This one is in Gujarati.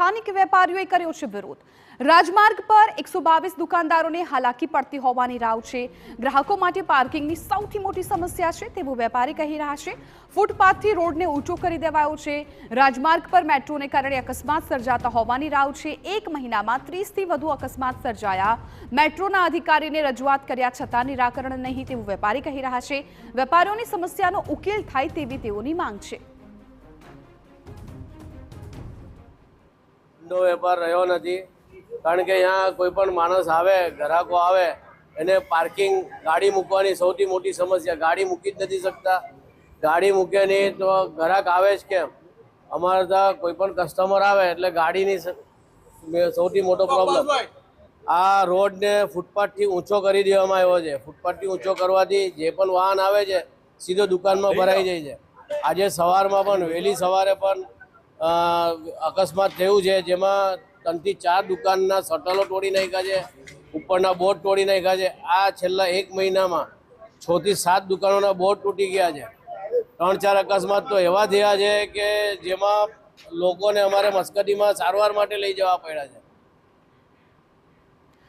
સ્થાનિક વેપારીઓએ કર્યો છે વિરોધ। રાજમાર્ગ પર 122 દુકાનદારોને હાલાકી પડતી હોવાની રાવ છે। ગ્રાહકો માટે પાર્કિંગની સૌથી મોટી સમસ્યા છે તેવું વેપારી કહી રહ્યા છે। ફૂટપાથથી રોડને ઊંચો કરી દેવાયો છે। રાજમાર્ગ પર મેટ્રોને કારણે અકસ્માત સર્જાતા હોવાની રાવ છે। એક મહિનામાં 30થી વધુ અકસ્માત સર્જાયા। મેટ્રોના અધિકારીને રજૂઆત કર્યા છતાં નિરાકરણ નહીં તેવું વેપારી કહી રહ્યા છે। વેપારીઓની સમસ્યાનો ઉકેલ થાય તેવી તેઓની માંગ છે। વેપાર રહ્યો નથી કારણ કે यहाँ कोई पण माणस आवे ग्राहको आवे એને પાર્કિંગ ગાડી મૂકવાની સૌથી મોટી સમસ્યા। ગાડી મૂકી જ નથી શકતા। ગાડી મૂકે નહીં તો ગ્રાહક આવે જ કેમ? અમારે ત્યાં કોઈ પણ કસ્ટમર આવે એટલે ગાડીની સૌથી મોટો પ્રોબ્લેમ। આ રોડને ફૂટપાથથી ઊંચો કરી દેવામાં આવ્યો છે। ફૂટપાથથી ઊંચો કરવાથી જે પણ વાહન આવે છે સીધો દુકાનમાં ભરાઈ જાય છે। આજે સવારમાં પણ વહેલી સવારે પણ અકસ્માત થયું છે જેમાં 3 થી 4 દુકાનના શટલો તોડી નાખ્યા છે, ઉપરના બોર્ડ તોડી નાખ્યા છે। આ છેલ્લા 1 મહિનામાં 6 થી 7 દુકાનોના બોર્ડ તૂટી ગયા છે। 3-4 અકસ્માત તો એવા થયા છે કે જેમાં લોકોને અમારે મસ્કતીમાં સારવાર માટે લઈ જવા પડ્યા છે।